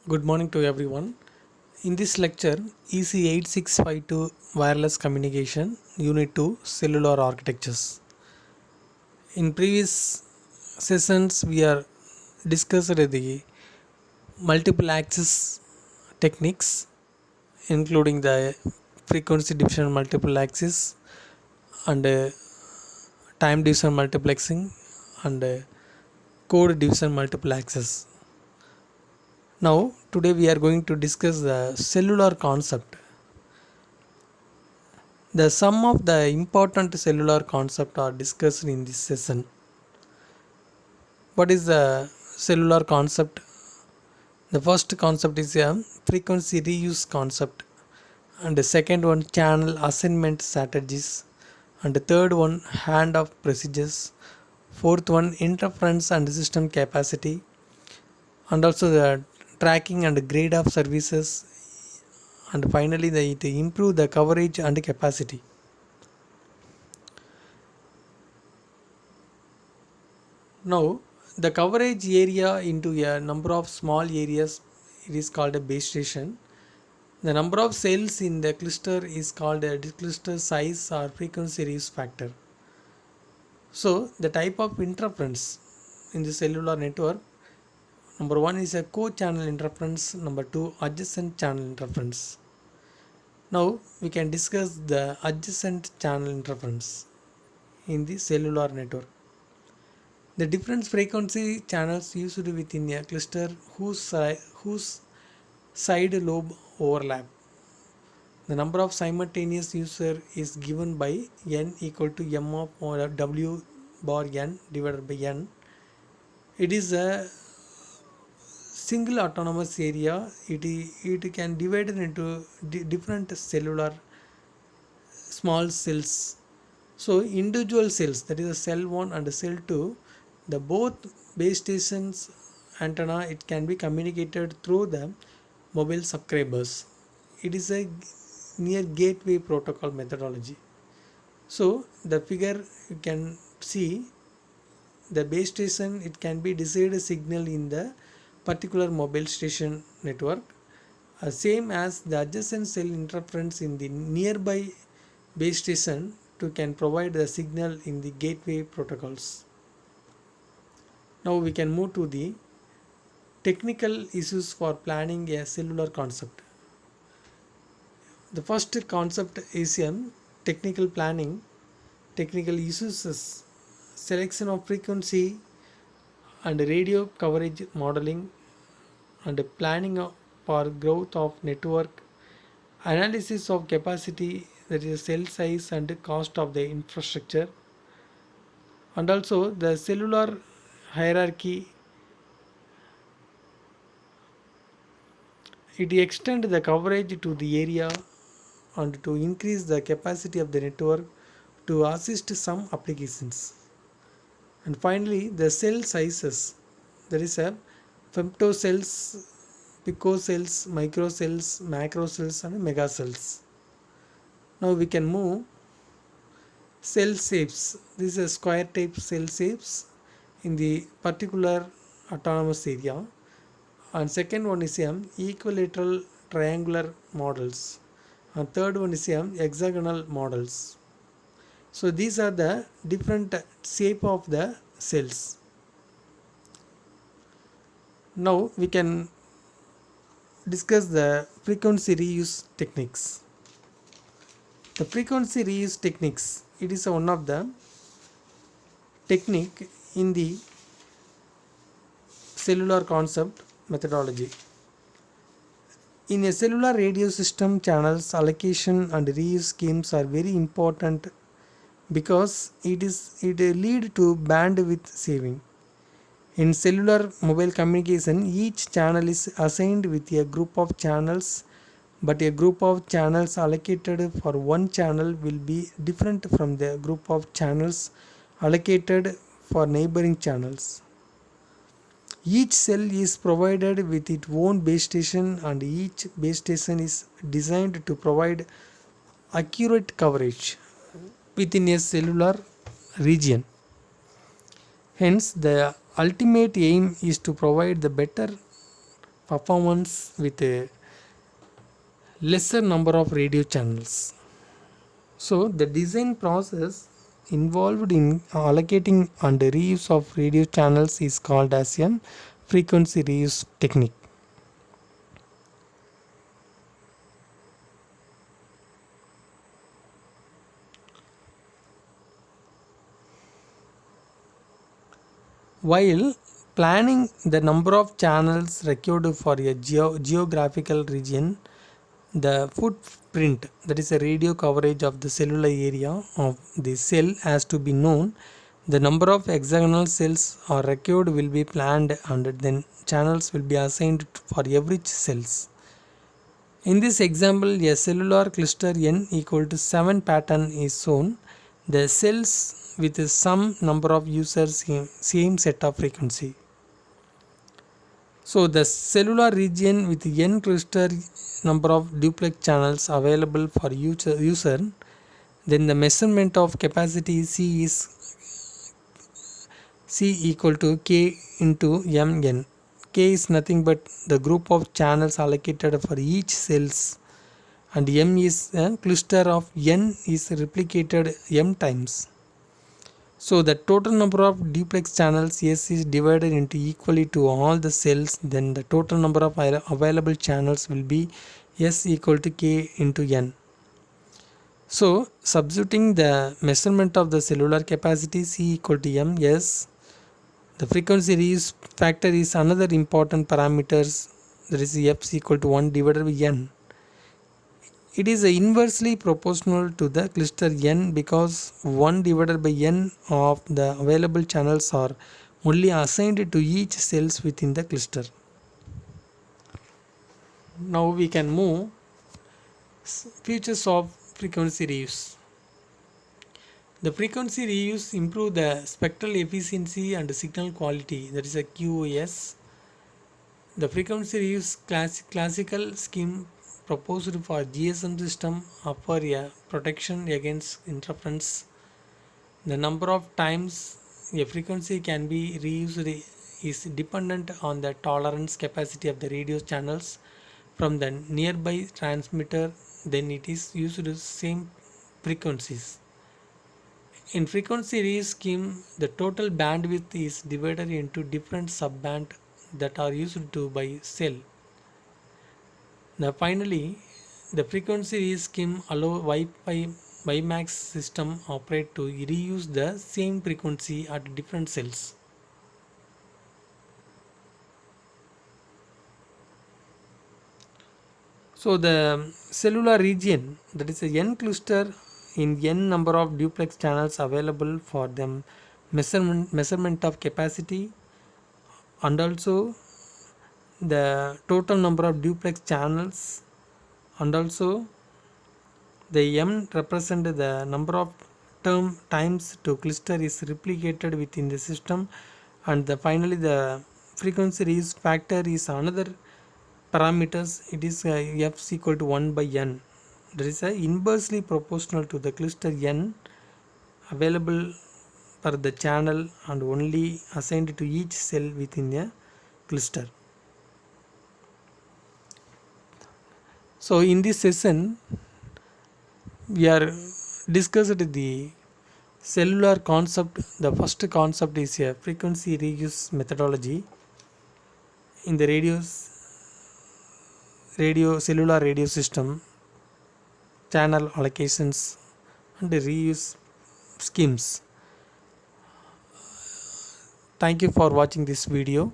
Good morning to everyone. In this lecture, EC8652 Wireless Communication Unit 2 Cellular Architectures. In previous sessions, we are discussed the multiple access techniques, including the frequency division multiple access and time division multiplexing and code division multiple access. Now, today we are going to discuss the cellular concept. The sum of the important cellular concepts are discussed in this session. What is the cellular concept? The first concept is a frequency reuse concept, and the second one channel assignment strategies, and the third one handoff procedures, fourth one interference and system capacity, and also the tracking and grade of services, and finally it improve the coverage and capacity. Now, the coverage area into a number of small areas, it is called a base station. The number of cells in the cluster is called a cluster size or frequency reuse factor. So, the type of interference in the cellular network, number one is a co-channel interference, number two adjacent channel interference. Now, we can discuss the adjacent channel interference in the cellular network. The different frequency channels used within a cluster whose side lobe overlap. The number of simultaneous user is given by n equal to m of w bar n divided by n. It is a single autonomous area. It can divide into different cellular small cells. So individual cells, that is a cell 1 and cell 2, the both base stations antenna, it can be communicated through the mobile subscribers. It is a near gateway protocol methodology. So the figure you can see the base station, it can be desired signal in the particular mobile station network, same as the adjacent cell interference in the nearby base station to can provide the signal in the gateway protocols. Now we can move to the technical issues for planning a cellular concept. The first concept is technical planning. Technical issues is selection of frequency and radio coverage modeling and planning for growth of network, analysis of capacity, that is cell size and cost of the infrastructure, and also the cellular hierarchy. It extends the coverage to the area and to increase the capacity of the network to assist some applications. And finally, the cell sizes. There is a femtocells, picocells, microcells, macrocells, and megacells. Now we can move cell shapes. This is a square type cell shapes in the particular autonomous area. And second one is equilateral triangular models. And third one is hexagonal models. So these are the different shape of the cells. Now we can discuss the frequency reuse techniques. The frequency reuse techniques, it is one of the technique in the cellular concept methodology. In a cellular radio system, channels allocation and reuse schemes are very important because it lead to bandwidth saving. In cellular mobile communication, each channel is assigned with a group of channels, but a group of channels allocated for one channel will be different from the group of channels allocated for neighboring channels. Each cell is provided with its own base station, and each base station is designed to provide accurate coverage within a cellular region. Hence, the ultimate aim is to provide the better performance with a lesser number of radio channels. So the design process involved in allocating and reuse of radio channels is called as a frequency reuse technique. While planning the number of channels required for a geographical region, the footprint, that is a radio coverage of the cellular area of the cell, has to be known. The number of hexagonal cells are required will be planned and then channels will be assigned for every cells. In this example, a cellular cluster n equal to 7 pattern is shown. The cells with some number of users in same set of frequency. So the cellular region with n cluster number of duplex channels available for user, then the measurement of capacity C is C equal to K into Mn. K is nothing but the group of channels allocated for each cells, and M is a cluster of n is replicated m times. So the total number of duplex channels S is divided into equally to all the cells, then the total number of available channels will be S equal to K into N. So substituting the measurement of the cellular capacity C equal to M, S, the frequency reuse factor is another important parameters, that is F equal to 1 divided by N. It is inversely proportional to the cluster n because 1 divided by n of the available channels are only assigned to each cells within the cluster. Now we can move features of frequency reuse. The frequency reuse improve the spectral efficiency and signal quality, that is a QoS. The frequency reuse classical scheme proposed for GSM system offer a protection against interference. The number of times a frequency can be reused is dependent on the tolerance capacity of the radio channels from the nearby transmitter, then it is used the same frequencies. In frequency reuse scheme, the total bandwidth is divided into different subband that are used to by cell. Now finally, the frequency reuse scheme allow Wi-Fi WiMAX system operate to reuse the same frequency at different cells. So the cellular region, that is a n cluster in n number of duplex channels available for them measurement of capacity, and also the total number of duplex channels, and also the m represent the number of times to cluster is replicated within the system, and finally the frequency reuse factor is another parameters. It is f is equal to 1 by n. That is inversely proportional to the cluster n available per the channel and only assigned to each cell within a cluster. So in this session we are discussed the cellular concept. The first concept is a frequency reuse methodology in the cellular radio system, channel allocations and reuse schemes. Thank you for watching this video.